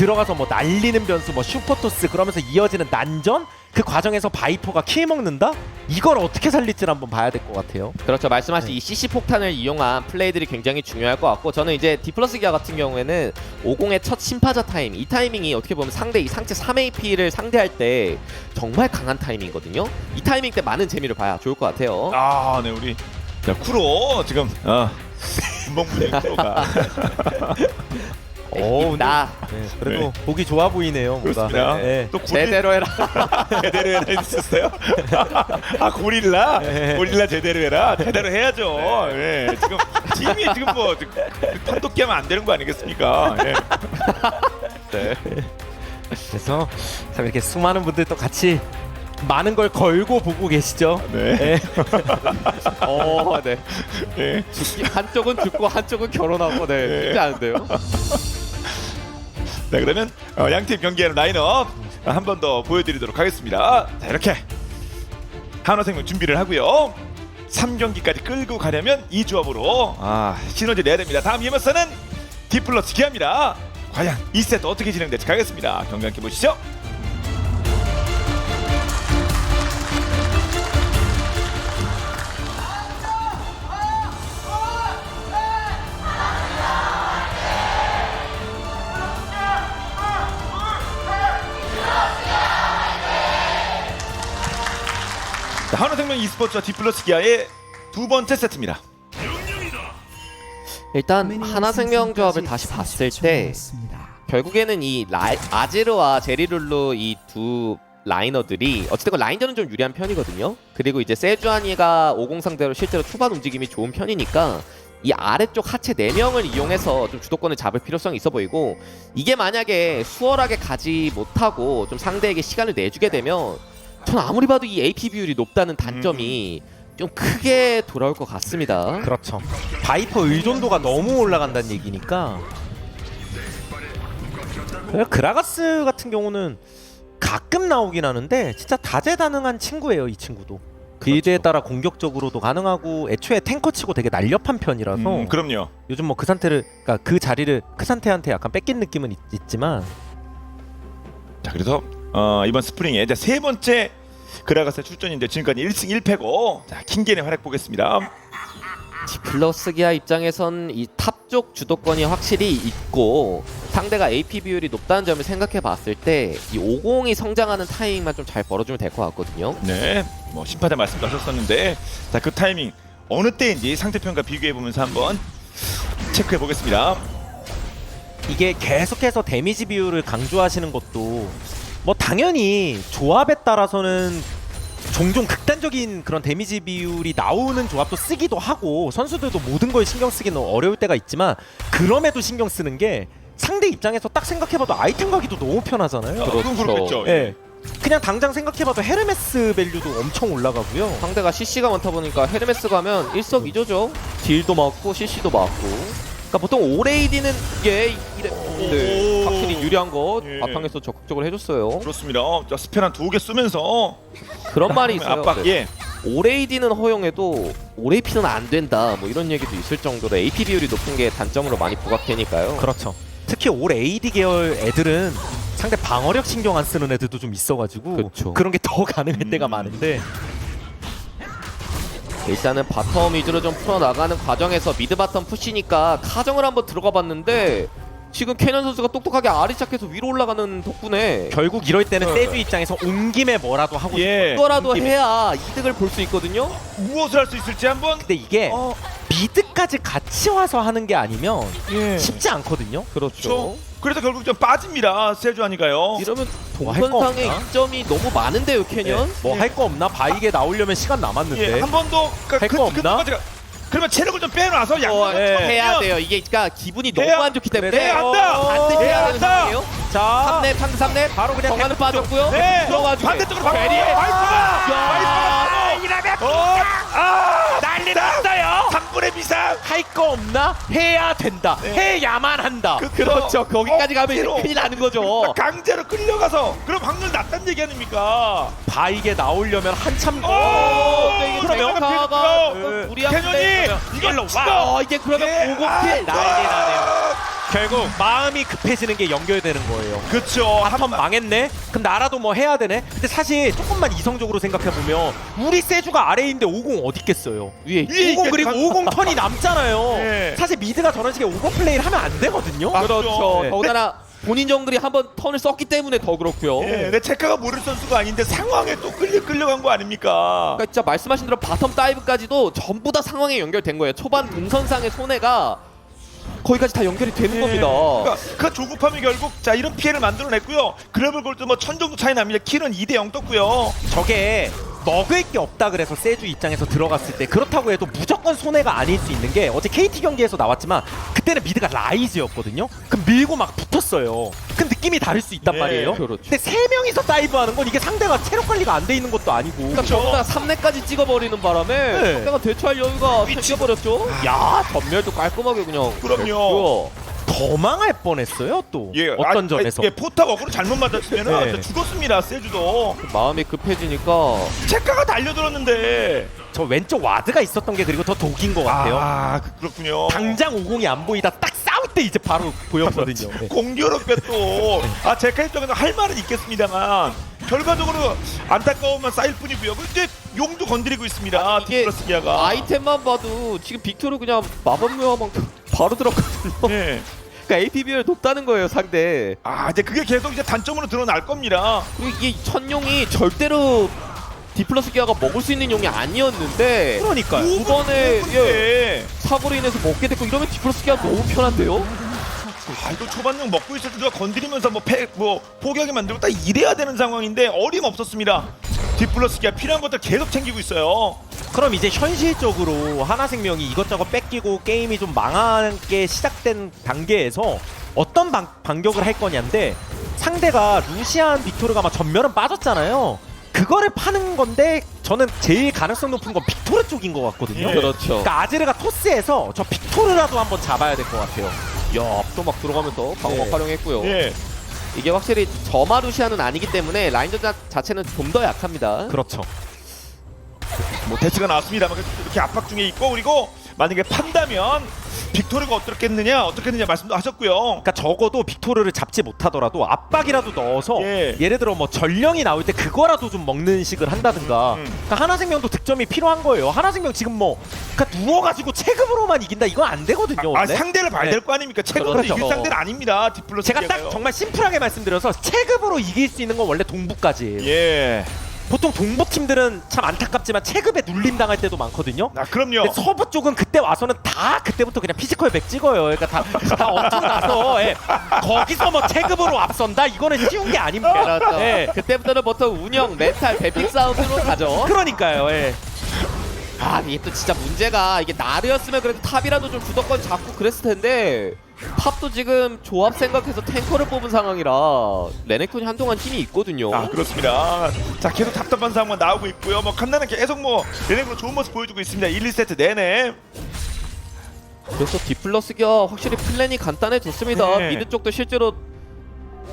들어가서 뭐 날리는 변수, 뭐 슈퍼토스 그러면서 이어지는 난전 그 과정에서 바이퍼가 킬 먹는다? 이걸 어떻게 살릴지를 한번 봐야 될 것 같아요. 그렇죠. 말씀하신 이 CC 폭탄을 이용한 플레이들이 굉장히 중요할 것 같고 저는 이제 디플러스 기아 같은 경우에는 50의 첫 심파자 타임 이 타이밍이 어떻게 보면 이 상체 3AP를 상대할 때 정말 강한 타이밍이거든요. 이 타이밍 때 많은 재미를 봐야 좋을 것 같아요. 아, 네 우리 자 쿠로 지금 분봉분의 쿠로가 나 그래도 보기 좋아 보이네요. 뭔가. 그렇습니다. 네. 또 고릴, 제대로 해라. 제대로 해라 했었어요? 아 고릴라? 네. 고릴라 제대로 해라? 제대로 해야죠. 네. 지금 팀이 지금 뭐 판독기 하면 안 되는 거 아니겠습니까? 네. 네. 그래서 참 이렇게 수많은 분들 또 같이 많은 걸 걸고 보고 계시죠. 네. 네. 네. 네. 한쪽은 죽고 한쪽은 결혼하고 네. 쉽지 않은데요. 자 그러면 양팀 경기하는 라인업 한 번 더 보여드리도록 하겠습니다. 자 이렇게 한화생명 준비를 하고요. 3경기까지 끌고 가려면 이 조합으로 시너지 내야 됩니다. 다음 이에머스는 디플러스 기아입니다. 과연 2세트 어떻게 진행될지 가겠습니다. 경기 함께 보시죠. 한화생명 e스포츠와 디플러스 기아의 두 번째 세트입니다. 일단 하나생명 조합을 다시 봤을 때 결국에는 이 아제르와 제리룰루 이 두 라이너들이 어쨌든 라인전은 좀 유리한 편이거든요. 그리고 이제 세주아니가 50 상대로 실제로 초반 움직임이 좋은 편이니까 이 아래쪽 하체 4명을 이용해서 좀 주도권을 잡을 필요성이 있어 보이고 이게 만약에 수월하게 가지 못하고 좀 상대에게 시간을 내주게 되면 전 아무리 봐도 이 AP 비율이 높다는 단점이 좀 크게 돌아올 것 같습니다. 그렇죠. 바이퍼 의존도가 너무 올라간다는 얘기니까. 그라가스 같은 경우는 가끔 나오긴 하는데 진짜 다재다능한 친구예요. 이 친구도. 빌드에 따라 공격적으로도 가능하고 애초에 탱커치고 되게 날렵한 편이라서 그럼요. 요즘 뭐 그 상태를 그러니까 그 자리를 크산테한테 약간 뺏긴 느낌은 있지만 자 그래서 이번 스프링에 이제 세 번째 그라가스 출전인데 지금까지 1승 1패고 자 킹겐의 활약 보겠습니다. 디플러스 기아 입장에선 이 탑 쪽 주도권이 확실히 있고 상대가 AP 비율이 높다는 점을 생각해 봤을 때 이 50이 성장하는 타이밍만 좀 잘 벌어주면 될 것 같거든요. 네, 뭐 심판자 말씀도 하셨었는데 자 그 타이밍 어느 때인지 상대편과 비교해 보면서 한번 체크해 보겠습니다. 이게 계속해서 데미지 비율을 강조하시는 것도 뭐 당연히 조합에 따라서는 종종 극단적인 그런 데미지 비율이 나오는 조합도 쓰기도 하고 선수들도 모든 걸 신경 쓰기는 어려울 때가 있지만 그럼에도 신경 쓰는 게 상대 입장에서 딱 생각해봐도 아이템 가기도 너무 편하잖아요. 그건 그렇겠죠. 예. 그냥 당장 생각해봐도 헤르메스 밸류도 엄청 올라가고요. 상대가 CC가 많다 보니까 헤르메스 가면 일석이조죠. 딜도 맞고 CC도 맞고. 그러니까 보통 오레이디는 이게 네, 확실히 유리한 것 예. 바탕에서 적극적으로 해줬어요. 그렇습니다. 자 스페 한 2개 쓰면서 그런 말이 있어요. 압박 네. 예. 오레이디는 허용해도 오레이피는 안 된다. 뭐 이런 얘기도 있을 정도로 AP 비율이 높은 게 단점으로 많이 부각되니까요. 그렇죠. 특히 올 AD 계열 애들은 상대 방어력 신경 안 쓰는 애들도 좀 있어가지고 그쵸. 그런 게 더 가능할 때가 많은데 일단은 바텀 위주로 좀 풀어나가는 과정에서 미드 바텀 푸시니까 카정을 한번 들어가 봤는데 지금 캐년 선수가 똑똑하게 아리 시작해서 위로 올라가는 덕분에 결국 이럴 때는 세주 입장에서 온 김에 뭐라도 하고 예. 이거라도 해야 이득을 볼 수 있거든요. 무엇을 할 수 있을지 한번 근데 이게 미드까지 같이 와서 하는 게 아니면 예. 쉽지 않거든요. 그렇죠. 그래서 결국 좀 빠집니다. 세주아니가요. 이러면 뭐 할거 동선상의 없나? 이점이 너무 많은데요, 캐년. 뭐 할 거 없나? 바이게 나오려면 시간 남았는데 예, 한 번 더 할거 없나? 그러면 체력을 좀 빼놔서 양념을 예. 해야 돼요. 이게 그러니까 기분이 너무 해야- 안 좋기 때문에 해야 한다. 반드시 해야 되는 한다. 상황이에요. 자 3렙, 3렙 바로 그냥 정하는 빠졌고요. 네. 들어가지고 반대쪽으로 바로 베리. 난리 났어요. 3분의 미상. 할 거 없나? 해야 된다. 해야만 한다. 그렇죠. 거기까지 가면 억지로. 큰일 나는 거죠. 강제로 끌려가서 그럼 확률 낮다는 얘기 아닙니까? 바이게 나오려면 한참 그러면 네. 무리한 캐년이 이걸로 와. 이게 그러면 예. 오공필 난리 나네요. 결국 마음이 급해지는 게 연결되는 거예요. 그쵸. 바텀 망했네? 그럼 나라도 뭐 해야 되네? 근데 사실 조금만 이성적으로 생각해보면 우리 세주가 아래인데 50 어디 있겠어요? 위에 50 그리고 50 턴이 남잖아요. 네. 사실 미드가 저런 식의 오버플레이를 하면 안 되거든요. 그렇죠. 네. 더군다나 본인 정글이 한번 턴을 썼기 때문에 더 그렇고요. 예, 내 체카가 모를 선수가 아닌데 상황에 또 끌려간 거 아닙니까? 그러니까 진짜 말씀하신 대로 바텀 다이브까지도 전부 다 상황에 연결된 거예요. 초반 동선상의 손해가 거기까지 다 연결이 되는 겁니다. 그러니까 그 조급함이 결국 자 이런 피해를 만들어냈고요. 글로벌 골드 뭐 1000 정도 차이 납니다. 킬은 2대0 떴고요. 저게 먹을 게 없다 그래서 세주 입장에서 들어갔을 때 그렇다고 해도 무조건 손해가 아닐 수 있는 게 어제 KT 경기에서 나왔지만 그때는 미드가 라이즈였거든요. 그럼 밀고 막 붙었어요. 그 느낌이 다를 수 있단 예, 말이에요. 그렇죠. 근데 세 명이서 다이브하는 건 이게 상대가 체력 관리가 안 돼 있는 것도 아니고. 그러니까 저보다 3렙까지 찍어버리는 바람에 네. 상대가 대처할 여유가 생겨버렸죠. 야 전멸도 깔끔하게 그냥. 그럼요. 더 망할 뻔했어요 또. 예, 어떤 점에서. 예, 포탑 어그로 잘못 맞았으면 네. 죽었습니다. 세주도 마음이 급해지니까 체카가 달려들었는데 저 왼쪽 와드가 있었던 게 그리고 더 독인 것 같아요. 그렇군요. 당장 50이 안 보이다 딱 싸울 때 이제 바로 보였거든요. 네. 공교롭게 또 제카 입장에서 할 말은 있겠습니다만 결과적으로 안타까움만 쌓일 뿐이고요. 근데 용도 건드리고 있습니다. 이게 디플러스 기아가. 아이템만 봐도 지금 빅토르 그냥 마법묘화만 바로 들었거든요. 예. 그러니까 APB를 높다는 거예요 상대. 이제 그게 계속 이제 단점으로 드러날 겁니다. 그리고 이게 천용이 절대로 디플러스 기아가 먹을 수 있는 용이 아니었는데 그러니까요. 이번에 예. 사고로 인해서 먹게 됐고 이러면 디플러스 기아 너무 편한데요? 이거 초반용 먹고 있을 때 누가 건드리면서 포기하게 만들고 딱 이래야 되는 상황인데 어림없었습니다. 디플러스 기아 필요한 것들 계속 챙기고 있어요. 그럼 이제 현실적으로 하나생명이 이것저것 뺏기고 게임이 좀 망하게 시작된 단계에서 어떤 반격을 할 거냐인데 상대가 루시안 빅토르가 막 전멸은 빠졌잖아요. 그거를 파는 건데 저는 제일 가능성 높은 건 빅토르 쪽인 것 같거든요. 예. 그렇죠. 그러니까 아즈르가 토스에서 저 빅토르라도 한번 잡아야 될 것 같아요. 야, 또 막 들어가면서 방어막 네. 활용했고요. 예. 이게 확실히 저마루시아는 아니기 때문에 라인전 자체는 좀 더 약합니다. 그렇죠. 뭐 대치가 나왔습니다만 이렇게 압박 중에 있고 그리고 만약에 판다면 빅토르가 어떻겠느냐 말씀도 하셨고요. 그러니까 적어도 빅토르를 잡지 못하더라도 압박이라도 넣어서 예. 예를 들어 뭐 전령이 나올 때 그거라도 좀 먹는 식을 한다든가. 그러니까 하나생명도 득점이 필요한 거예요. 하나생명 지금 뭐 그러니까 누워가지고 체급으로만 이긴다 이건 안 되거든요. 원래. 상대를 봐야 네. 될 거 아닙니까? 체급으로 그렇죠. 이길 상대는 아닙니다. 디플러스 제가 기아가요. 딱 정말 심플하게 말씀드려서 체급으로 이길 수 있는 건 원래 동부까지예요. 예. 보통 동부 팀들은 참 안타깝지만 체급에 눌림 당할 때도 많거든요. 그럼요. 근데 서부 쪽은 그때 와서는 다 그때부터 그냥 피지컬 100 찍어요. 그러니까 다 엄청 나서 예. 거기서 뭐 체급으로 앞선다 이거는 쉬운 게 아닙니다. 그렇죠. 예. 그때부터는 보통 운영, 멘탈, 배픽 싸움으로 가죠. 그러니까요. 예. 이게 또 진짜 문제가 이게 나르였으면 그래도 탑이라도 좀 주도권 잡고 그랬을 텐데 탑도 지금 조합 생각해서 탱커를 뽑은 상황이라 레넥톤이 한동안 힘이 있거든요. 그렇습니다. 자 계속 답답한 상황만 나오고 있고요. 뭐 칸나는 계속 레넥으로 좋은 모습 보여주고 있습니다. 1, 2세트 내내. 그래서 디플러스가 확실히 플랜이 간단해졌습니다. 네. 미드 쪽도 실제로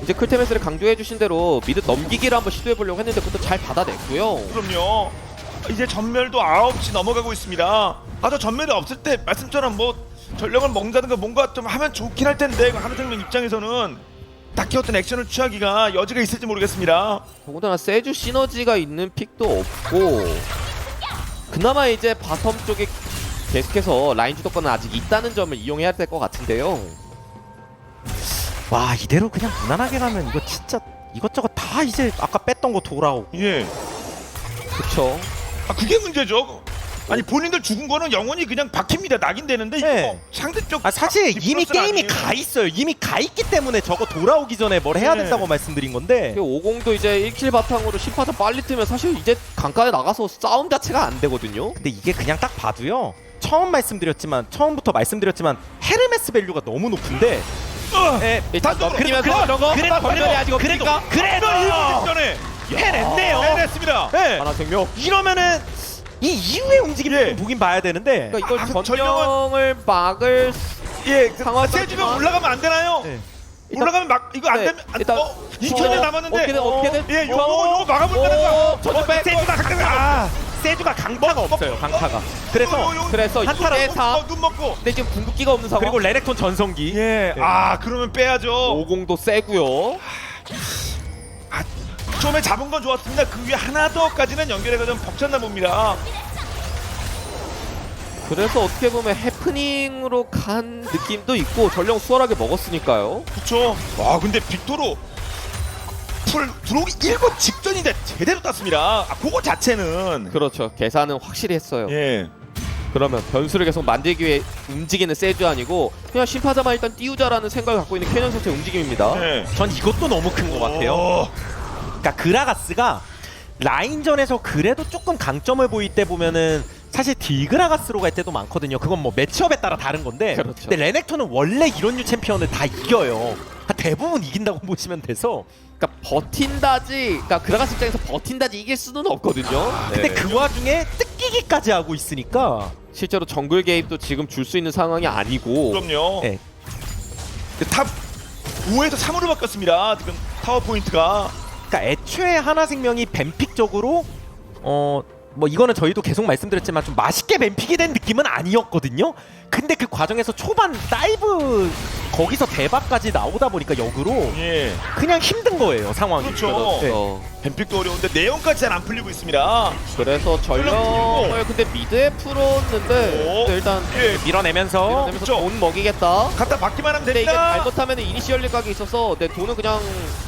이제 클테메스를 강조해주신 대로 미드 넘기기를 한번 시도해보려고 했는데 그것도 잘 받아냈고요. 그럼요. 이제 전멸도 9시 넘어가고 있습니다. 저 전멸이 없을 때 말씀처럼 전령을 먹는다든가 뭔가 좀 하면 좋긴 할 텐데 하나생명 입장에서는 딱히 어떤 액션을 취하기가 여지가 있을지 모르겠습니다. 더군다나 세주 시너지가 있는 픽도 없고 그나마 이제 바텀 쪽에 계속해서 라인 주도권은 아직 있다는 점을 이용해야 될 것 같은데요. 와 이대로 그냥 무난하게 가면 이거 진짜 이것저것 다 이제 아까 뺐던 거 돌아오고. 예. 그쵸. 그게 문제죠. 아니 본인들 죽은 거는 영원히 그냥 박힙니다. 낙인되는데 네. 이거 상대 쪽 사실 이미 디플러스는 게임이 아니에요. 가 있어요. 이미 가 있기 때문에 저거 돌아오기 전에 뭘 해야 네. 된다고 말씀드린 건데. 50도 이제 1킬 바탕으로 10파전 빨리 뜨면 사실 이제 강가에 나가서 싸움 자체가 안 되거든요. 근데 이게 그냥 딱 봐도요. 처음부터 말씀드렸지만 헤르메스 밸류가 너무 높은데. 예, 일단 단독으로. 넘기면서 이런 거 그래도 전멸이 아직 그래도 없으니까 그래도 전에 해냈네요. 해냈습니다. 예. 하나생명. 이러면은 이 이후의 움직임을 예. 좀 보긴 봐야 되는데. 그러니까 이걸 전령은- 전령을 막을 예, 상황 세주가 올라가면 안 되나요? 네. 올라가면 이거 안 네, 되면 일단 2천년 남았는데 어떻게든 예, 요거 막아볼까는 전백 세주가 세주가 강타가 없어요. 강타가. 그래서 한타라 2대4. 눈 먹고. 근데 지금 궁극기가 없는 상황. 그리고 레넥톤 전성기. 예. 아 그러면 빼야죠. 50도 세고요. 처음에 잡은 건 좋았습니다. 그 위에 하나 더까지는 연결해가 좀 벅찼나 봅니다. 그래서 어떻게 보면 해프닝으로 간 느낌도 있고 전령 수월하게 먹었으니까요. 그렇죠. 와 근데 빅토르 풀 들어오기 1분 직전인데 제대로 땄습니다. 아 그거 자체는 그렇죠. 계산은 확실히 했어요. 예. 그러면 변수를 계속 만들기 위해 움직이는 세주안이고 그냥 심파자만 일단 띄우자라는 생각을 갖고 있는 캐년 선수의 움직임입니다. 예. 전 이것도 너무 큰 것 같아요. 오. 그러니까 그라가스가 라인전에서 그래도 조금 강점을 보일 때 보면은 사실 딜그라가스로 갈 때도 많거든요. 그건 뭐 매치업에 따라 다른 건데. 그렇죠. 근데 레넥톤은 원래 이런 류 챔피언을 다 이겨요. 대부분 이긴다고 보시면 돼서. 그러니까 버틴다지, 그러니까 그라가스 입장에서 버틴다지 이길 수는 없거든요. 근데 네. 그 와중에 뜯기기까지 하고 있으니까. 실제로 정글 개입도 지금 줄 수 있는 상황이 아니고. 그럼요. 네. 탑 5에서 3으로 바뀌었습니다. 지금 타워 포인트가. 그러니까 애초에 하나생명이 뱀픽적으로 뭐 이거는 저희도 계속 말씀드렸지만 좀 맛있게 뱀픽이 된 느낌은 아니었거든요. 근데 그 과정에서 초반 다이브 거기서 대박까지 나오다 보니까 역으로 예. 그냥 힘든 거예요 상황이. 그렇죠. 그렇죠. 뱀픽도 어려운데 내용까지 잘 안 풀리고 있습니다. 그래서 전령을 근데 미드에 풀었는데 오. 근데 일단 예. 밀어내면서 이러면서 그렇죠. 돈 먹이겠다. 갖다 받기만 하면 근데 이게 됩니다. 잘못하면 이니시얼 렉각이 있어서 내 돈은 그냥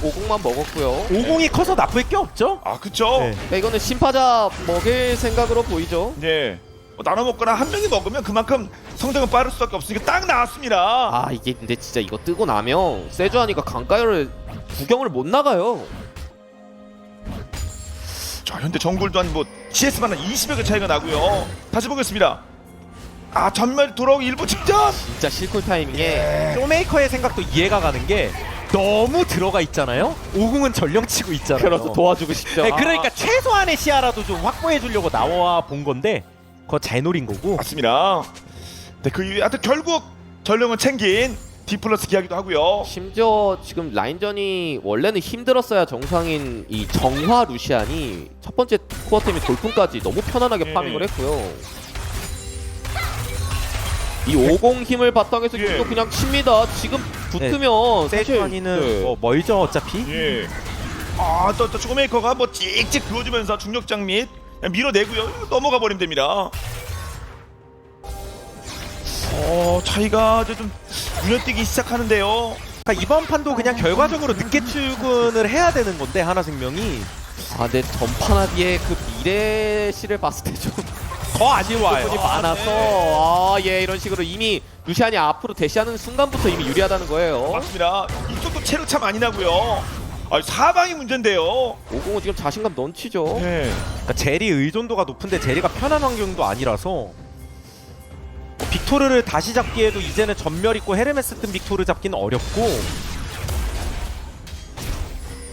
50만 먹었고요. 50이 커서 나쁠 게 없죠. 아 그쵸. 네. 그러니까 이거는 심파자 먹일 생각으로 보이죠. 네. 나눠 먹거나 한 명이 먹으면 그만큼 성장은 빠를 수밖에 없으니까 딱 나왔습니다. 아 이게 근데 진짜 이거 뜨고 나면 세주하니까 강가요를 구경을 못 나가요. 자 현재 정글도 한 뭐 CS만 한 20여 개 차이가 나고요. 다시 보겠습니다. 아 전멸 돌아오기 일부 직전. 진짜 실쿨 타이밍에 쇼메이커의 생각도 이해가 가는 게 너무 들어가 있잖아요. 50은 전령 치고 있잖아요. 그래서 도와주고 싶죠. 네, 그러니까 최소한의 시야라도 좀 확보해 주려고 나와 본 건데 그거 잘 노린 거고. 맞습니다. 네, 그 이후에 하여튼 결국 전령은 챙긴 디플러스 이야기도 하고요. 심지어 지금 라인전이 원래는 힘들었어야 정상인 이 정화 루시안이 첫 번째 코어템이 돌풍까지 너무 편안하게 파밍을 했고요. 이 50 힘을 바탕에서 예. 계속 그냥 칩니다. 지금 붙으면 사실 세주안이는 네. 뭐 멀죠 어차피. 예. 아또 조메이커가 뭐 찍찍 그어주면서 중력장 및 밀어내고요. 넘어가 버리면 됩니다. 차이가 이제 좀 눈여띄기 시작하는데요. 그러니까 이번 판도 그냥 결과적으로 늦게 출근을 해야 되는 건데 하나생명이 아, 근데 전판하기에 그 미래시를 봤을 때 좀 더 아쉬워요. 부분이 많아서 예 이런 식으로 이미 루시안이 앞으로 대시하는 순간부터 이미 유리하다는 거예요. 맞습니다. 이쪽도 체력 차 많이 나고요. 사방이 문제인데요. 50은 지금 자신감 넘치죠. 네. 그러니까 제리 의존도가 높은데 제리가 편한 환경도 아니라서 빅토르를 다시 잡기에도 이제는 전멸 있고 헤르메스 뜬 빅토르 잡기는 어렵고.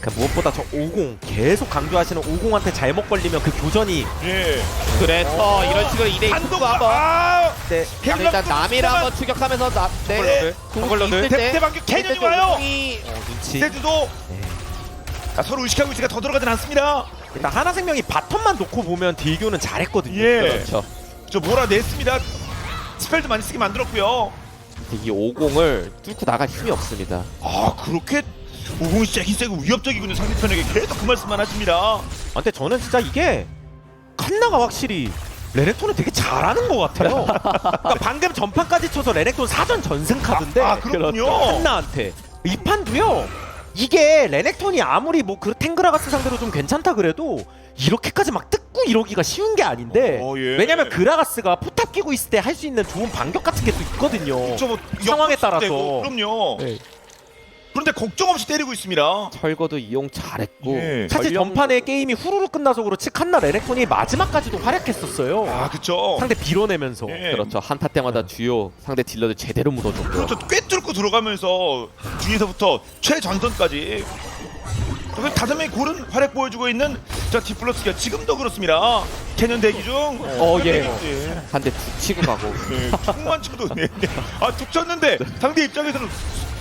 그러니까 무엇보다 저 50 계속 강조하시는 50한테 잘못 걸리면 그 교전이. 예. 그래서 이런 식으로 2대2 한동 한번 네. 일단 남이랑 한번 추격하면서 네. 저걸로들. 대방규 캐년이 와요. 눈치. 세주도 서로 의식하고 있으니까 더 들어가진 않습니다. 일단 하나생명이 바텀만 놓고 보면 딜교는 잘했거든요. 예. 그렇죠. 저 몰아냈습니다. 스펠도 많이 쓰게 만들었고요. 이 50을 뚫고 나갈 힘이 없습니다. 그렇게 50이 세긴 세고 위협적이군요. 상대편에게 계속 그 말씀만 하십니다. 근데 저는 진짜 이게 칸나가 확실히 레넥톤을 되게 잘하는 것 같아요. 그러니까 방금 전판까지 쳐서 레넥톤 사전 전승 카드인데 그렇군요. 칸나한테 이 판도요. 이게 레넥톤이 아무리 뭐 그 탱그라가스 상대로 좀 괜찮다 그래도 이렇게까지 막 뜯고 이러기가 쉬운 게 아닌데. 예. 왜냐면 그라가스가 포탑 끼고 있을 때 할 수 있는 좋은 반격 같은 게 또 있거든요. 뭐 상황에 따라서. 그럼요. 네. 그런데 걱정 없이 때리고 있습니다. 철거도 이용 잘했고 예. 사실 전령- 전판에 게임이 후루루 끝나서 그렇지 칸나 레넥톤이 마지막까지도 활약했었어요. 그쵸. 상대 빌어내면서. 예. 그렇죠. 한타 때마다 주요 상대 딜러들 제대로 묻어줬고요. 그렇죠. 꿰뚫고 들어가면서 뒤에서부터 최전선까지 5명이 고른 활약 보여주고 있는 자 디플러스가 지금도 그렇습니다. 캐년 대기 중. 예. 한 대 툭 치고 가고. 툭만 쳐도 툭 쳤는데 상대 입장에서는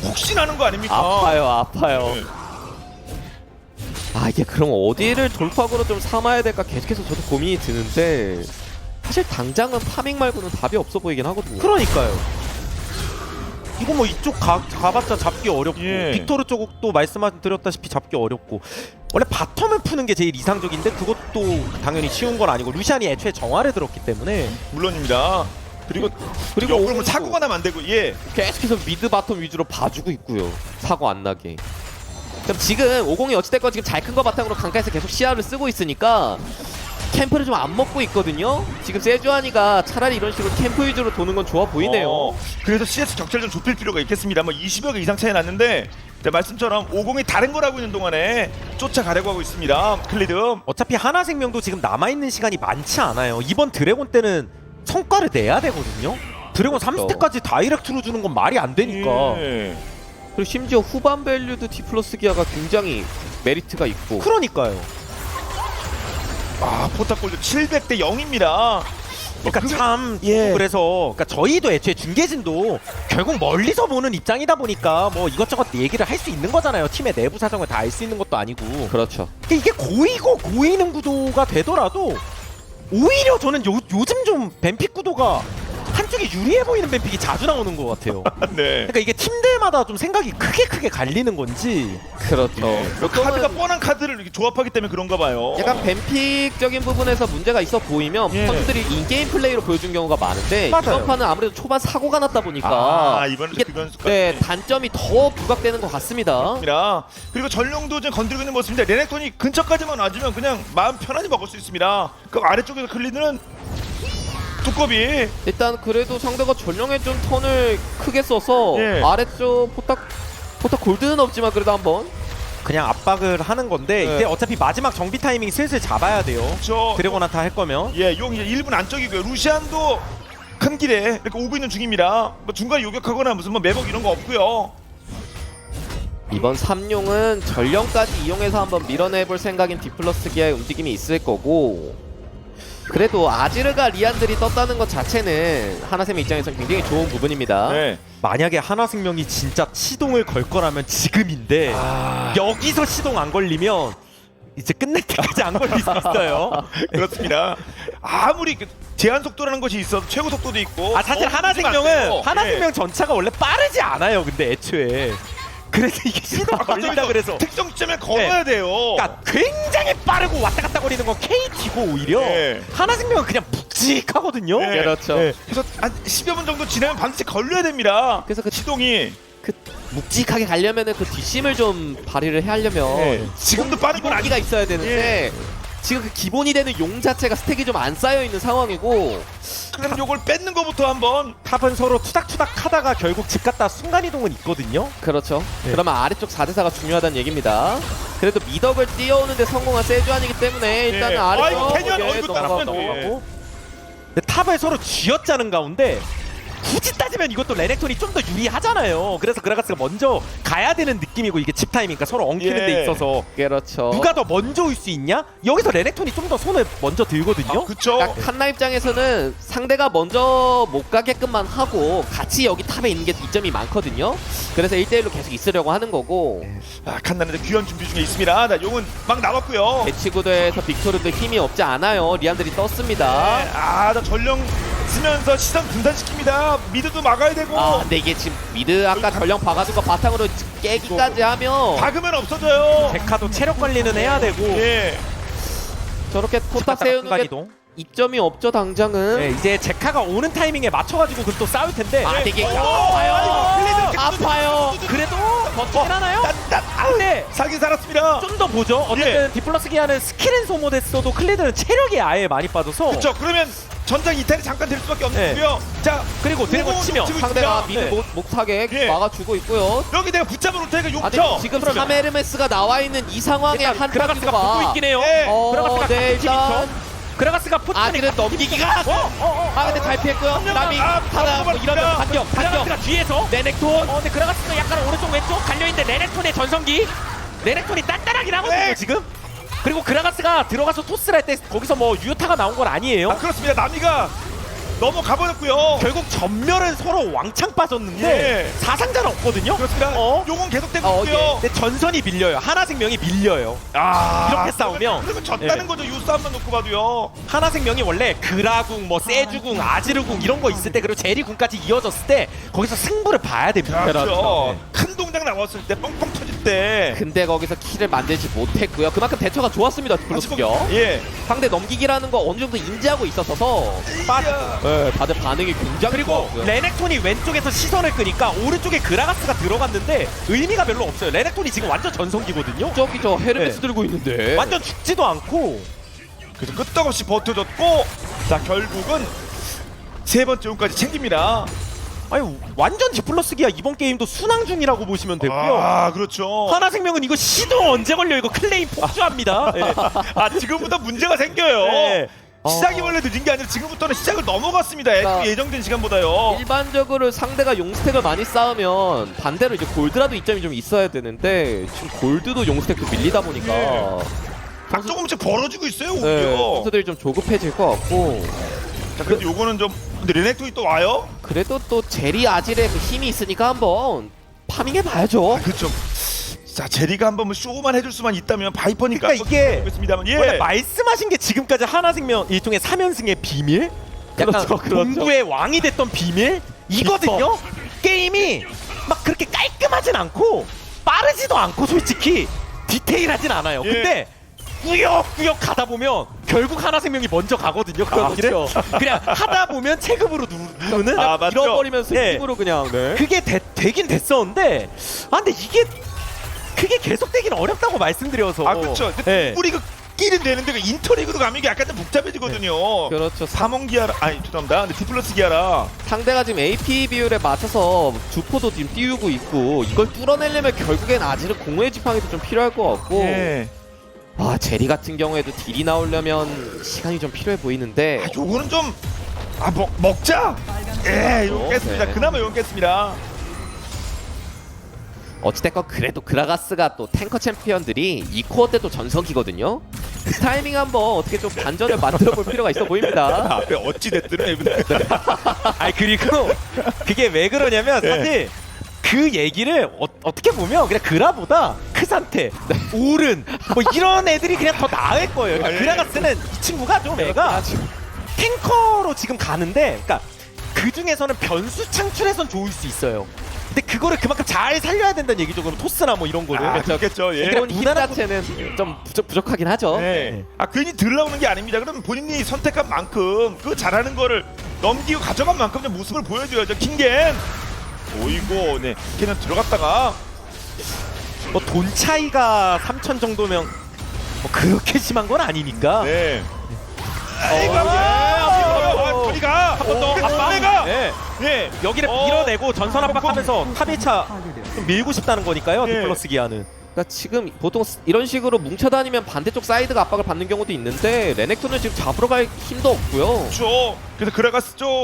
혹시 나는 거 아닙니까? 아파요. 네. 아 이게 그럼 어디를 돌파구로 좀 삼아야 될까 계속해서 저도 고민이 드는데 사실 당장은 파밍 말고는 답이 없어 보이긴 하거든요. 그러니까요. 이거 뭐 이쪽 가봤자 잡기 어렵고 예. 빅토르 쪽도 말씀드렸다시피 잡기 어렵고 원래 바텀을 푸는 게 제일 이상적인데 그것도 당연히 쉬운 건 아니고 루시안이 애초에 정화를 들었기 때문에 물론입니다. 그리고 그리고 역으로 오공도 사고가 나면 안 되고 예. 계속해서 미드 바텀 위주로 봐주고 있고요. 사고 안 나게. 그럼 지금 50이 어찌됐건 지금 잘 큰 거 바탕으로 강가에서 계속 시야를 쓰고 있으니까 캠프를 좀 안 먹고 있거든요. 지금 세주아니가 차라리 이런 식으로 캠프 위주로 도는 건 좋아 보이네요. 그래서 CS 격차를 좀 좁힐 필요가 있겠습니다. 뭐 20여 개 이상 차이 났는데 말씀처럼 50이 다른 걸 하고 있는 동안에 쫓아가려고 하고 있습니다. 클리드. 어차피 하나생명도 지금 남아있는 시간이 많지 않아요. 이번 드래곤 때는 성과를 내야 되거든요. 드래곤 3스택까지 다이렉트로 주는 건 말이 안 되니까. 예. 그리고 심지어 후반 밸류드 디플러스 기아가 굉장히 메리트가 있고 그러니까요. 아 포탑골드 700대 0입니다. 그러니까 참 그래서 그러니까 저희도 애초에 중계진도 결국 멀리서 보는 입장이다 보니까 뭐 이것저것 얘기를 할 수 있는 거잖아요. 팀의 내부 사정을 다 알 수 있는 것도 아니고. 그렇죠. 그러니까 이게 고이는 구도가 되더라도 오히려 저는 요즘 좀 뱀픽 구도가 한쪽이 유리해 보이는 뱀픽이 자주 나오는 것 같아요. 네. 그러니까 이게 팀들마다 좀 생각이 크게 갈리는 건지. 그렇죠. 카드가 뻔한 카드를 이렇게 조합하기 때문에 그런가 봐요. 약간 뱀픽적인 부분에서 문제가 있어 보이면 예. 선수들이 인게임 플레이로 보여준 경우가 많은데 맞아요. 이번 판은 아무래도 초반 사고가 났다 보니까 이번에 이게 그건 네, 단점이 더 부각되는 것 같습니다. 그리고 전령도 좀 건드리고 있는 모습인데 레넥톤이 근처까지만 와주면 그냥 마음 편안히 먹을 수 있습니다. 그 아래쪽에서 클리드는 두꺼비. 일단 그래도 상대가 전령에 좀 턴을 크게 써서 예. 아래쪽 포탑 골드는 없지만 그래도 한번 그냥 압박을 하는 건데 네. 이제 어차피 마지막 정비 타이밍 슬슬 잡아야 돼요. 저 드래곤한테 할 거면. 예, 용 이제 1분 안쪽이고요. 루시안도 큰 길에 이렇게 오고 있는 중입니다. 뭐 중간에 요격하거나 무슨 뭐 매복 이런 거 없고요. 이번 3용은 전령까지 이용해서 한번 밀어내볼 생각인 디플러스 기아의 움직임이 있을 거고 그래도 아지르가 리안들이 떴다는 것 자체는 하나쌤의 입장에서 굉장히 좋은 부분입니다. 네. 만약에 하나생명이 진짜 시동을 걸 거라면 지금인데 여기서 시동 안 걸리면 이제 끝낼 때까지 안 걸릴 수 있어요. 그렇습니다. 아무리 그 제한 속도라는 것이 있어도 최고 속도도 있고. 아 사실 하나생명은 하나생명 전차가 원래 빠르지 않아요. 근데 애초에 그래서 이게 시동 걸린다 그래서 특정 시점에 걸어야 돼요. 그러니까 굉장히 빠르고 왔다 갔다 거리는 건 KT고 오히려 네. 하나생명은 그냥 묵직하거든요. 네. 그렇죠. 네. 그래서 한 10여 분 정도 지나면 반드시 걸려야 됩니다. 그래서 그 시동이. 그 묵직하게 가려면은 그 뒷심을 좀 발휘를 하려면 네. 지금도 빠른 건 기본기가 있어야 되는데 지금 그 기본이 되는 용 자체가 스택이 좀 안 쌓여 있는 상황이고 그럼 요걸 뺏는 거부터 한번. 탑은 서로 투닥투닥 하다가 결국 집 갔다 순간이동은 있거든요. 그렇죠. 네. 그러면 아래쪽 4대4가 중요하다는 얘기입니다. 그래도 미덕을 띄워오는데 성공한 세주안이기 때문에 일단은 예. 아래쪽 아이고, 캐년, 예, 어이구, 넘어가고 따라가면 넘어가고. 근데 탑을 서로 쥐어짜는 가운데 굳이 따지면 이것도 레넥톤이 좀 더 유리하잖아요. 그래서 그라가스가 먼저 가야 되는 느낌이고 이게 집 타임이니까 서로 엉키는 데 있어서 그렇죠. 누가 더 먼저 올 수 있냐? 여기서 레넥톤이 좀 더 손을 먼저 들거든요. 그쵸. 그러니까 칸나 입장에서는 상대가 먼저 못 가게끔만 하고 같이 여기 탑에 있는 게 이점이 많거든요. 그래서 1대1로 계속 있으려고 하는 거고 칸나는 귀환 준비 중에 있습니다. 자, 용은 막 나왔고요. 대치구도에서 빅토르도 힘이 없지 않아요. 리안들이 떴습니다. 자 전령 쓰면서 시선 분산시킵니다. 미드도 막아야 되고. 아 근데 이게 지금 미드 아까 전령 봐가지고 바탕으로 깨기까지 하면 박으면 없어져요. 데카도 체력 관리는 해야 되고 예. 저렇게 포탑 세우는 게 순간이동. 이점이 없죠 당장은. 네, 이제 제카가 오는 타이밍에 맞춰가지고 그럼 또 싸울 텐데. 아 되게 오, 아파요. 아파요. 그래도 버티긴 하나요? 근데 살긴 살았습니다. 좀 더 보죠. 어쨌든 디플러스 기아는 스킬은 소모됐어도 클리드는 체력이 아예 많이 빠져서. 그렇죠. 그러면 전장 이탈이 잠깐 될 수밖에 없는 거고요. 자 그리고 드래곤 오공 치면 지금 상대가 있습니다. 미드 네. 목타게 예. 막아주고 있고요. 여기 내가 붙잡아 놓을 테니까 아니 용쳐. 지금 3에르메스가 나와 있는 이 상황에 일단 한 그라가스가 타기가 보고 있긴 해요. 예. 그라가스가 네 일단 그라가스가 포지션이 아기를 넘기기가 아 근데 잘 피했고요. 남이 하나 뭐 이러면 반격 그라가스가 뒤에서 레넥톤 근데 그라가스가 약간 오른쪽 왼쪽 갈려있는데 레넥톤의 전성기 레넥톤이 단단하긴 하거든요 네. 지금. 그리고 그라가스가 들어가서 토스를 할 때 거기서 뭐 유효타가 나온 건 아니에요. 그렇습니다. 나미가 넘어가 버렸고요. 결국 전멸은 서로 왕창 빠졌는데 예. 사상자는 없거든요. 그렇습니다. 어? 용은 계속되고 어, 있고요. 근데 전선이 밀려요. 하나생명이 밀려요. 아, 이렇게 싸우면 그러면 졌다는 예. 거죠. 요 싸움만 놓고 봐도요. 하나생명이 원래 그라궁, 뭐 세주궁, 아지르궁 이런 거 있을 때 그리고 제리궁까지 이어졌을 때 거기서 승부를 봐야 됩니다. 그렇죠. 네. 큰 동작 나왔을 때 뻥뻥 터질 때. 근데 거기서 킬을 만들지 못했고요. 그만큼 대처가 좋았습니다. 디플러스요. 예. 상대 넘기기라는 거 어느 정도 인지하고 있었어서 네, 다들 반응이 굉장히 그리고 좋았고요. 레넥톤이 왼쪽에서 시선을 끄니까 오른쪽에 그라가스가 들어갔는데 의미가 별로 없어요. 레넥톤이 지금 완전 전성기거든요. 저기 저 헤르메스 네. 들고 있는데 완전 죽지도 않고 그래서 끄떡없이 버텨줬고, 자 결국은 세 번째 운까지 챙깁니다. 아니 완전 디플러스기야. 이번 게임도 순항 중이라고 보시면 되고요. 아 그렇죠. 하나생명은 이거 시도 언제 걸려? 이거 클레임 폭주합니다. 예. 아 지금부터 문제가 생겨요. 네. 시작이 원래 늦은 게 아니라 지금부터는 시작을 넘어갔습니다. 그러니까 예정된 시간보다요. 일반적으로 상대가 용스택을 많이 쌓으면 반대로 이제 골드라도 이점이 좀 있어야 되는데 지금 골드도 용스택도 밀리다 보니까 네. 각 조금씩 벌어지고 있어요 네, 오히려. 선수들이 좀 조급해질 것 같고 자 그래도 요거는 좀 근데 레넥톤이 또 와요? 그래도 또 제리 아질의 그 힘이 있으니까 한번 파밍해 봐야죠. 그렇죠. 자 제리가 한번 뭐 쇼만 해줄 수만 있다면 바이퍼니까 그러니까 이게 겠습니다만 원래 예. 말씀하신 게 지금까지 하나생명 일종의 3연승의 비밀? 약간 그렇죠, 그렇죠. 공부의 왕이 됐던 비밀? 이거든요? 게임이 막 그렇게 깔끔하진 않고 빠르지도 않고 솔직히 디테일하진 않아요. 예. 근데 꾸역꾸역 가다 보면 결국 하나생명이 먼저 가거든요. 그런 길을. 그냥 하다 보면 체급으로 누르는 아, 맞죠? 잃어버리면서 예. 힘으로 그냥 네. 그게 되긴 됐었는데 근데 이게 그게 계속되긴 어렵다고 말씀드려서 아 그렇죠. 예. 우리 그 끼는 되는데 그 인터리그로 가면 이게 약간 좀 복잡해지거든요. 그렇죠. 사몽 기아라 아니 죄송합니다. 근데 디플러스 기아라 상대가 지금 AP 비율에 맞춰서 주포도 지금 띄우고 있고 이걸 뚫어내려면 결국엔 아지르 공허의 지팡이도 좀 필요할 것 같고 예. 아 제리 같은 경우에도 딜이 나오려면 시간이 좀 필요해 보이는데 아, 요거는 좀 먹자. 예, 요거 깼습니다. 네. 그나마 요거 깼습니다. 어찌됐건 그래도 그라가스가 또 탱커 챔피언들이 이 코어 때도 전성기거든요. 그 타이밍 한번 어떻게 좀 반전을 만들어 볼 필요가 있어 보입니다. 앞에 어찌 됐든 이분들. 아니 그리고 그게 왜 그러냐면 사실 그 얘기를 어떻게 보면 그냥 그라보다 크산테, 오른 뭐 이런 애들이 그냥 더 나을 거예요. 그러니까 예. 그라가스는 이 친구가 좀 애가 탱커로 지금 가는데 그러니까 그 중에서는 변수 창출해선 좋을 수 있어요. 근데 그거를 그만큼 잘 살려야 된다는 얘기죠. 그럼 토스나 뭐 이런 거를. 아, 그렇겠죠. 예. 기본 힘 무난한 자체는 좀 부족하긴 하죠. 네. 아 괜히 들 나오는 게 아닙니다. 그럼 본인이 선택한 만큼 그 잘하는 거를 넘기고 가져간 만큼 좀 모습을 보여줘야죠. 킹겐. 오이고 네. 킹겐은 들어갔다가 뭐 돈 차이가 3천 정도면 뭐 그렇게 심한 건 아니니까. 네. 아이고 우리가 한 번 더 내가 네. 예. 여기를 밀어내고 전선 압박하면서 탑 1차 좀 밀고 싶다는 거니까요. 예. 디플러스 기아는. 그러니까 지금 보통 이런 식으로 뭉쳐다니면 반대쪽 사이드가 압박을 받는 경우도 있는데 레넥톤은 지금 잡으러 갈 힘도 없고요. 그렇죠. 그래서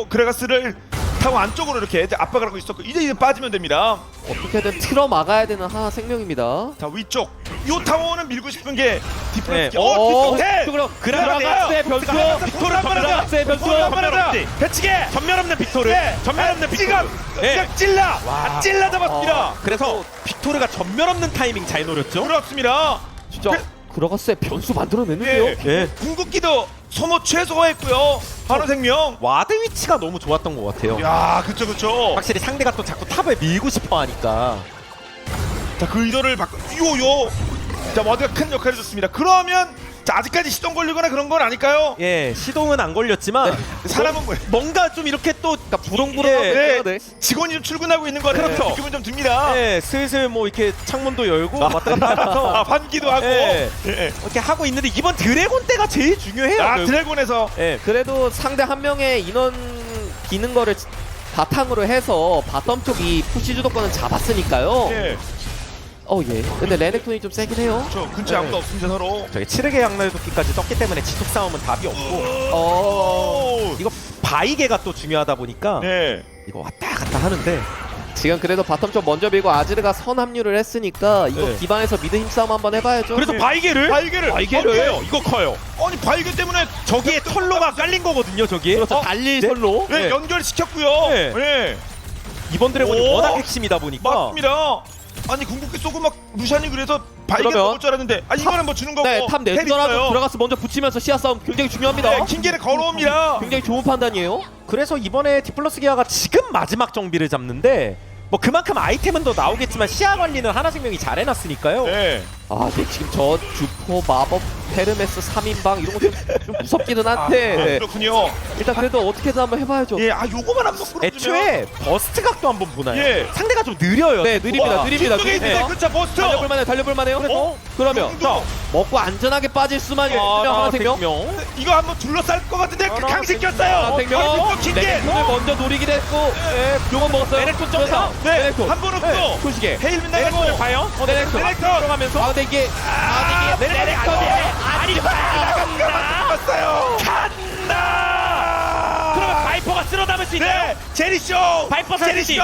그레가스를 타고 안쪽으로 이렇게 압박을 하고 있었고 이제 빠지면 됩니다. 어떻게든 틀어 막아야 되는 하나 생명입니다. 자 위쪽 요 타워는 밀고 싶은 게 디플러스. 네. 뒷선택! 그럼 그라가스의 변수. 빅토르 한 번 하자. 변수. 한번 하자. 배치게. 전면 없는 빅토르. 네. 전면 없는 빅토르. 네. 찔라. 와. 찔라 잡았습니다. 그래서 빅토르가 전면 없는 타이밍 잘 노렸죠. 그렇습니다. 진짜 그라가스의 변수 만들어내는데요. 예. 예. 궁극기도 소모 최소화했고요. 한화생명. 와드 위치가 너무 좋았던 것 같아요. 야, 그쵸. 확실히 상대가 또 자꾸 탑을 밀고 싶어 하니까. 자, 그 의도를 바꿔. 요요. 자, 와드가 큰 역할을 해줬습니다. 그러면 자, 아직까지 시동 걸리거나 그런 건 아닐까요? 예, 시동은 안 걸렸지만 사람은 뭐 뭔가 좀 이렇게 또 부릉부릉하고 네. 네. 직원이 좀 출근하고 있는 거 같아요. 그렇죠. 느낌은 좀 듭니다. 예, 슬슬 뭐 이렇게 창문도 열고 왔다 갔다 하면서 아, 환기도 하고. 예. 예. 이렇게 하고 있는데 이번 드래곤 때가 제일 중요해요. 아, 결국. 드래곤에서 예, 그래도 상대 한 명의 인원 기는 거를 바탕으로 해서 바텀 쪽 이 푸시 주도권은 잡았으니까요. 예. 예. 근데 레넥톤이 좀 세긴 해요. 저 근처에 아무도 없습니다, 서로. 저기 칠흑의 양날도끼까지 떴기 때문에 지속 싸움은 답이 없고 오. 이거 바이게가 또 중요하다 보니까 네. 이거 왔다 갔다 하는데 지금 그래도 바텀 쪽 먼저 밀고 아지르가 선 합류를 했으니까 이거 네. 기반에서 미드 힘싸움 한번 해봐야죠. 그래서 바이게를 바이게를 이거 커요. 아니 바이게 때문에 저기에 털로가 깔린 거거든요. 저기. 그렇죠. 달릴 네? 솔로. 네, 네. 연결시켰고요. 네. 네. 이번 드래곤이 오! 워낙 핵심이다 보니까. 맞습니다. 아니 궁극기 쏘고 막 루시안이 그래서 바이게 그러면 먹을 줄 알았는데 이거는 뭐 주는 거고. 네, 탑 텔 내주더라도 있어요. 들어가서 먼저 붙이면서 시야 싸움 굉장히 중요합니다. 네, 킹게를 걸어옵니다. 굉장히 좋은 판단이에요. 그래서 이번에 디플러스 기아가 지금 마지막 정비를 잡는데 뭐 그만큼 아이템은 더 나오겠지만 시야 관리는 하나생명이 잘 해놨으니까요. 네. 아, 근데 지금 저 주포 마법 헤르메스 3인방 이런 거 좀 무섭기는 한데 네. 그렇군요. 일단 그래도 어떻게든 한번 해봐야죠. 예, 요거만 한번 끌어주면. 애초에 버스트 각도 한번 보나요? 예. 상대가 좀 느려요. 네, 느립니다. 우와. 느립니다. 뒤쪽에 있는데 느립니다. 그쵸 버스트. 달려볼만해요. 어? 그러면 자, 먹고 안전하게 빠질 수만 있으면 하나생명. 이거 한번 둘러쌀 것 같은데 그 하나, 강시켰어요. 하나생명. 킹게. 레넥톤을 먼저 노리기도 했고 요건 먹었어요. 레넥톤 점사. 네, 레넥톤. 한 번 없고. 소시계. 헤일 빗나가고. 레넥톤을 봐요. 레넥톤. 레넥톤. 들어가면서 아, 근데 이게 레넥톤이 갔어요. 간다. 그러면 바이퍼가 쓸어 담을 수 있나요? 네, 제리쇼. 바이퍼 제리 사리지. 쇼.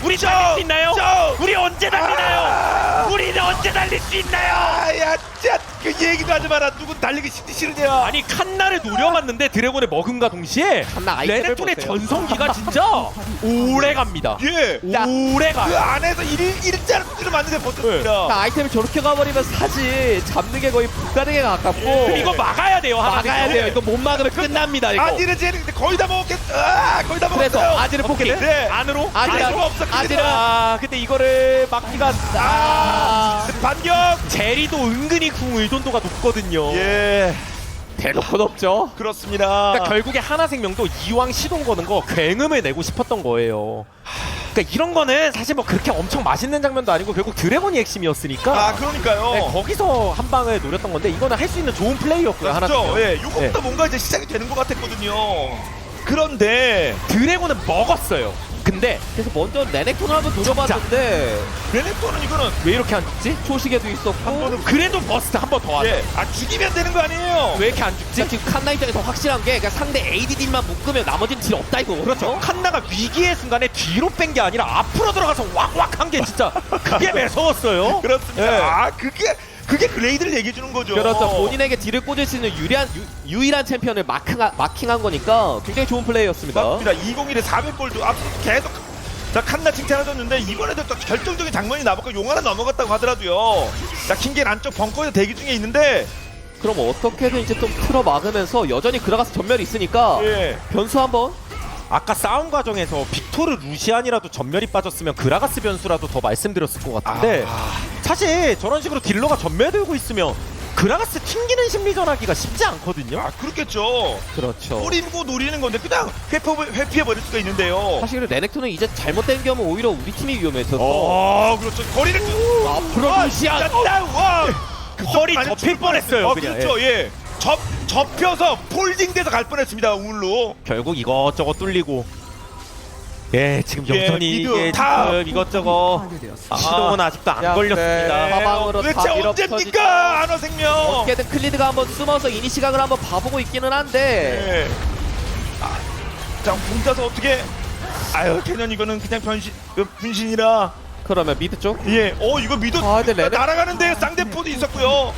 우리 쇼. 달릴 수 있나요? 쇼. 우리 언제 달리나요? 우리는 언제 달릴 수 있나요? 아야, 진짜 그 얘기도 하지 마라. 누군 달리기 싫으냐? 아니 칸나를 노려봤는데 드래곤의 먹음과 동시에 칸나 아이템을 레넥톤의 보세요. 전성기가 진짜 오래 갑니다. 예. 오래 그 가요. 안에서 일자로 뚫으면 안 되는데 버텼습니다. 아이템이 저렇게 가버리면 사실 잡는 게 거의 불가능에 가깝고 그럼 이거 막아야 돼요. 하나 막아야 돼요. 이거 못 막으면 끝납니다. 이거. 아지르 제리 근데 거의 다 먹었겠. 거의 다 그래서 먹었어요. 아지르 포켓. 네. 안으로? 아지르 수가 없었습니다. 아지르. 근데 이거를 막기가 반격. 제리도 은근히 궁 의존도가 높거든요. 예. 대놓고 높죠. 그렇습니다. 그러니까 결국에 하나생명도 이왕 시동 거는 거 굉음을 내고 싶었던 거예요. 그러니까 이런 거는 사실 뭐 그렇게 엄청 맛있는 장면도 아니고 결국 드래곤이 핵심이었으니까 그러니까요. 네, 거기서 한 방을 노렸던 건데 이거는 할 수 있는 좋은 플레이였고요. 그렇죠. 하나생명. 예. 요거부터 뭔가 이제 시작이 되는 것 같았거든요. 그런데 드래곤은 먹었어요. 근데 그래서 먼저 레넥톤을 한번 노려봤는데 레넥톤은 이거는 왜 이렇게 안 죽지? 초시계도 있었고 한 번은 그래도 버스트 한 번 더 하자. 예. 죽이면 되는 거 아니에요? 왜 이렇게 안 죽지? 그러니까 지금 칸나 입장에서 확실한 게 그러니까 상대 ADD만 묶으면 나머지는 딜 없다 이거. 그렇죠. 칸나가 위기의 순간에 뒤로 뺀 게 아니라 앞으로 들어가서 왁왁 한 게 진짜 그게 매서웠어요. 그렇습니다. 예. 그게 글레이드를 얘기해 주는 거죠. 그렇죠. 본인에게 딜을 꽂을 수 있는 유일한 챔피언을 마킹한 거니까 굉장히 좋은 플레이였습니다. 맞습니다. 201에 400골도 앞서 계속 자 칸나 칭찬하셨는데 이번에도 또 결정적인 장면이 나왔고 용 하나 넘어갔다고 하더라도요. 자 킹겐 안쪽 벙커에서 대기 중에 있는데 그럼 어떻게든 이제 좀 틀어 막으면서 여전히 그라가스 전멸이 있으니까 예. 변수 한번. 아까 싸움 과정에서 빅토르 루시안이라도 전멸이 빠졌으면 그라가스 변수라도 더 말씀드렸을 것 같은데 사실 저런 식으로 딜러가 전멸 들고 있으면 그라가스 튕기는 심리 전하기가 쉽지 않거든요. 그렇겠죠. 그렇죠. 노리고 노리는 건데 그냥 회피해 버릴 수가 있는데요. 사실 레넥톤은 이제 잘못된 경우 오히려 우리 팀이 위험해서 그렇죠. 거리를 앞으로 루시안. 와. 허리 많이 접힐 줄 뻔했어요. 뻔했어요. 그냥. 그렇죠. 예. 접혀서 폴딩돼서 갈 뻔했습니다. 우물로. 결국 이것저것 뚫리고 지금 예, 여전히 미드 이게 다 지금 이것저것 시동은 아직도 안 야, 걸렸습니다. 네. 사방으로 다 도대체 밀어붙여지죠. 언제입니까? 한화생명. 어떻게든 클리드가 한번 숨어서 이니 시각을 한번 봐보고 있기는 한데 예. 자 혼자서 어떻게? 캐년 이거는 그냥 분신이라. 그러면 미드 쪽? 예. 이거 미드 근데 레넥- 날아가는데 쌍대포도 있었고요.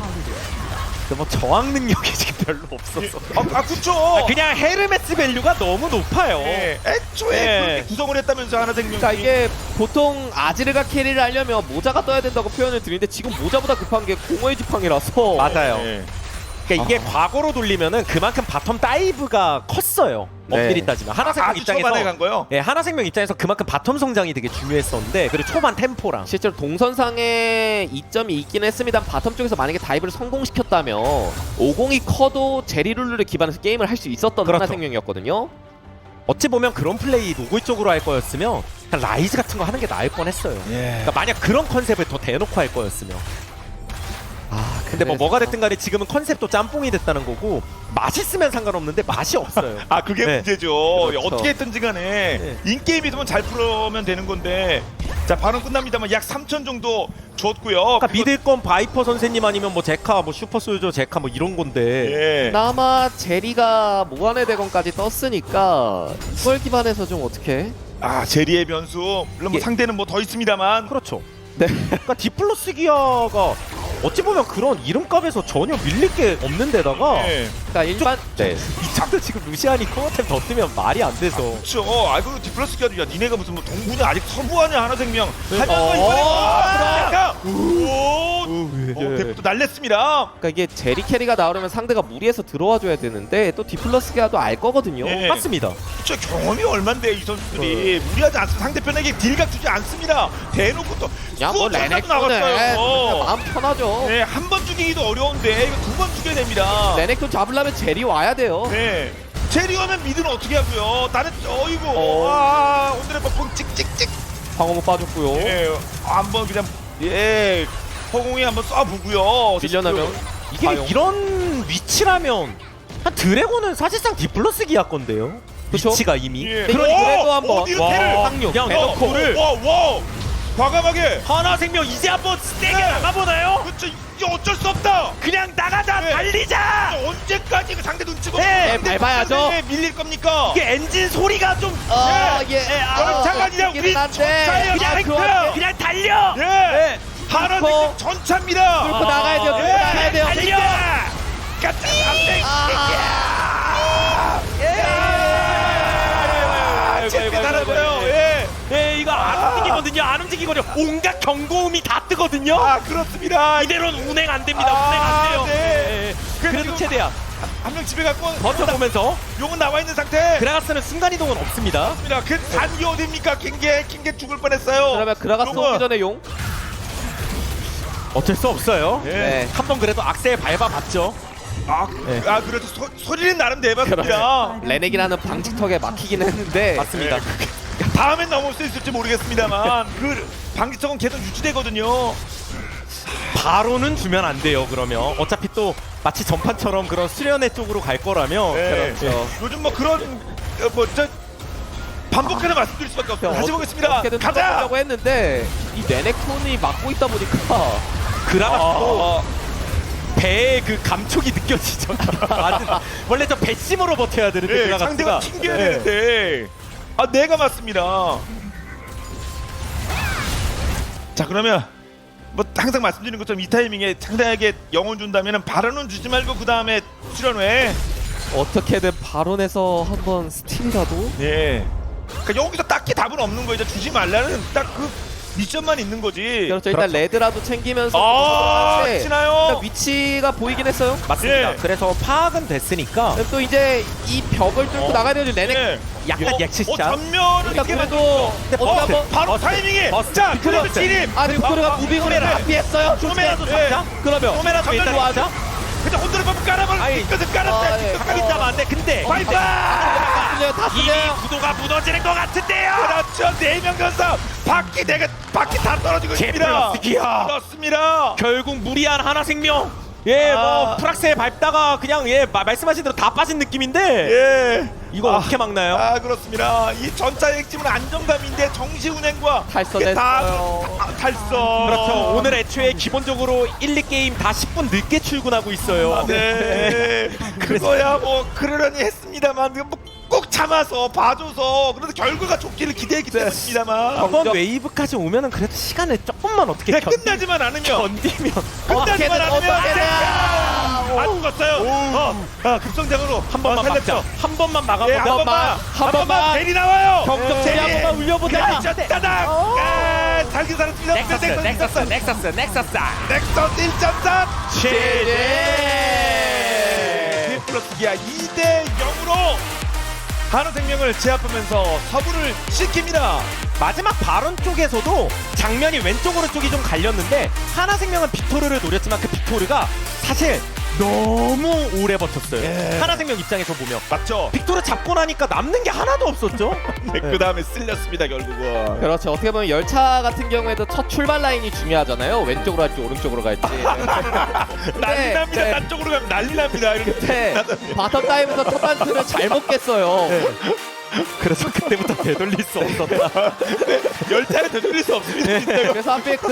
근데 뭐 저항 능력이 지금 별로 없어서 그렇죠. 그냥 헤르메스 밸류가 너무 높아요. 애초에 예. 그렇게 구성을 했다면서 하나생명. 그러니까 이게 보통 아지르가 캐리를 하려면 모자가 떠야 된다고 표현을 드리는데 지금 모자보다 급한 게 공허의 지팡이라서 맞아요. 예. 그러니까 이게 과거로 돌리면은 그만큼 바텀 다이브가 컸어요. 네. 엄밀히 따지면 하나생명 아주 초반에 간 거요. 하나생명 입장에서 그만큼 바텀 성장이 되게 중요했었는데 그리고 초반 템포랑 실제로 동선상의 이점이 있긴 했습니다. 바텀 쪽에서 만약에 다이브를 성공시켰다면 502 커도 제리룰루를 기반해서 게임을 할 수 있었던 그렇죠. 하나생명이었거든요. 어찌 보면 그런 플레이 노골 쪽으로 할 거였으면 그냥 라이즈 같은 거 하는 게 나을 뻔했어요. 그러니까 만약 그런 컨셉을 더 대놓고 할 거였으면. 근데 뭐 뭐가 됐든 간에 지금은 컨셉도 짬뽕이 됐다는 거고 맛있으면 상관없는데 맛이 없어요. 그게 네. 문제죠. 그렇죠. 어떻게 했든지 간에 인게임이면 잘 풀으면 되는 건데 자 발언 끝납니다만 약 3천 정도 줬고요. 그러니까 믿을 건 바이퍼 선생님 아니면 뭐 제카 뭐 슈퍼솔저 제카 뭐 이런 건데 예. 그나마 제리가 무한의 대건까지 떴으니까 이걸 기반해서 좀 어떻게 아 제리의 변수 물론 뭐 이게- 상대는 뭐 더 있습니다만 그렇죠. 네. 그러니까 디플러스 기아가 어찌 보면 그런 이름값에서 전혀 밀릴 게 없는 데다가 네. 그러니까 일반 네. 이 장도 지금 루시안이 커버템 더 뜨면 말이 안 돼서 그렇죠. 아 그리고 디플러스 기아도 야 니네가 무슨 뭐 동부냐 아직 서부하냐 하나생명 하면서 어, 이번에 예. 대부도 날렸습니다. 그러니까 이게 제리 캐리가 나오려면 상대가 무리해서 들어와 줘야 되는데 또 디플러스기아도 알 거거든요. 예. 맞습니다. 저 경험이 얼만데 이 선수들이 무리하지 않습니다. 상대편에게 딜각 주지 않습니다. 대놓고 또 야, 뭐 수업 레넥톤에 나갔어요. 마음 편하죠. 네, 한 번 죽이기도 어려운데 이거 두 번 죽여야 됩니다. 레넥톤 잡으려면 제리 와야 돼요. 네. 체리 오면 미드는 어떻게 하고요? 나는 어이구. 어. 아, 오늘의 뽕 찍찍찍. 방어 못 빠졌고요. 예. 한번 그냥 예. 허공에 한번 쏴보고요. 빌려나면 이게 과연. 이런 위치라면 한 드래곤은 사실상 디플러스 기아 건데요. 그쵸? 위치가 이미. 예. 그러니 그래도 한번. 어디로 와, 패를 확률. 그냥 야, 대놓고를 와. 과감하게. 하나생명 이제 한번 세게 네. 나가보나요? 그렇죠. 이게 어쩔 수 없다. 그냥 나가자 네. 달리자. 언제까지 그 상대 눈치 보고 네, 상대 밟아야죠. 상대에 밀릴 겁니까? 이게 엔진 소리가 좀 예. 열차가 아니라 우리 전차예요. 그냥 그 와중에 그냥 달려. 예. 하나생명 전차입니다. 뚫고 나가야 돼요. 뚫고 예. 나가야 돼요. 달려. 가자. 챔피 달았어요. 예. 네, 이거 안 움직이거든요. 안 움직이거든요. 온갖 경고음이 다 뜨거든요. 아 그렇습니다. 이대로는 운행 안 됩니다. 운행 안 돼요. 네. 그래도 지금 최대한 한 명 집에 갖고 버텨보면서 용은 나와 있는 상태. 그라가스는 순간 이동은 없습니다. 그렇습니다. 그 산이 어딥니까? 킹게 죽을 뻔했어요. 그러면 그라가스 용은. 오기 전에 용. 어쩔 수 없어요. 예. 네. 한 번 그래도 악셀 밟아봤죠. 아 그래도 소리는 나름 내봤습니다. 레넥이라는 방지턱에 막히긴 했는데 맞습니다. 다음엔 넘을 수 있을지 모르겠습니다만 그 방지턱은 계속 유지되거든요. 바로는 주면 안 돼요. 그러면 어차피 또 마치 전판처럼 그런 수련회 쪽으로 갈 거라면 네. 그렇죠. 요즘 뭐 그런 뭐저 반복해서 말씀드릴 수밖에 없어요. 다시 보겠습니다. 어떻게든 가자. 뚫어보려고 했는데 이 레넥톤이 막고 있다 보니까 그라가스도 배의 그 감촉이 느껴지죠. 아주 원래 저 배심으로 버텨야 되는데 네, 그라가스가 상대가 튕겨야 네. 되는데 아 내가 맞습니다. 자 그러면 뭐 항상 말씀드리는 것처럼 이 타이밍에 상대에게 영혼 준다면은 발언은 주지 말고 그 다음에 수련회. 어떻게든 발언해서 한번 스틸이라도. 네. 그러니까 여기서 딱히 답은 없는 거예요. 주지 말라는 딱 그 미션만 있는 거지. 그렇죠. 일단 레드라도 챙기면서 아, 일단 치나요? 위치가 보이긴 했어요. 맞습니다. 예. 그래서 파악은 됐으니까 그럼 또 이제 이 벽을 뚫고 나가야 되죠. 레넥. 네. 약간 예측샷. 전면을 일단 이렇게 그래도 어떻게 한번 바로 타이밍에 버스. 자 그래도 버스. 진입. 아 빅토르가 무빙을 안 피했어요. 조메라도 네. 잡자. 그러면 조메라도 일단 잠깐만. 잡자. 근데 혼돈을 한번 깔아버려. 아니, 끝을 아, 깔았대. 예. 가까이 있다면 안 돼. 근데 파이팅! 다 쓸려요. 다 이미 쓸려요. 구도가 무너지는 것 같은데요. 그렇죠. 4명 전사 바퀴 다 떨어지고 있습니다. 플러스 기아. 그렇습니다. 결국 무리한 하나생명. 예, 아. 뭐 프락셀 밟다가 그냥 말씀하신 대로 다 빠진 느낌인데 예. 이거 어떻게 막나요? 아 그렇습니다. 이 전차의 핵심은 안정감인데 정시 운행과 탈선했어요. 이게 다 탈선. 그렇죠. 오늘 애초에 기본적으로 1, 2게임 다 10분 늦게 출근하고 있어요. 아, 네. 그거야 뭐 그러려니 했습니다만 꼭 참아서 봐줘서 그래도 결과가 좋기를 기대했기 때문입니다만 이번 웨이브까지 오면은 그래도 시간을 조금만 어떻게 그냥 끝나지만 않으면 견디면 끝나지만 않으면 어떻게든 안 죽었어요. 급성장으로 한 번만 살렸죠. 막자. 한 번만 예, 막아보자. 한 번만. 벨이 나와요. 경적 벨이. 제리 한번 울려보자. 따닥. 살긴 살았습니다. 넥서스. 넥선 1.4 디플러스 기아 2대 0으로 한화생명을 제압하면서 서부를 시킵니다. 마지막 발언 쪽에서도 장면이 왼쪽 오른쪽이 좀 갈렸는데 하나생명은 빅토르를 노렸지만 그 빅토르가 사실 너무 오래 버텼어요. 예. 하나생명 입장에서 보면 맞죠? 빅토르 잡고 나니까 남는 게 하나도 없었죠. 네, 그 다음에 쓸렸습니다 결국은. 그렇죠. 어떻게 보면 열차 같은 경우에도 첫 출발 라인이 중요하잖아요. 왼쪽으로 갈지 오른쪽으로 갈지. 난리 납니다. 네. 딴 쪽으로 가면 난리 납니다. 이렇게. 네. 바텀 타임에서 첫 단추를 잘못 깼어요. 그래서 그때부터 되돌릴 수 없었다. 열차를 되돌릴 수 없습니다. 진짜. 그래서 하필 그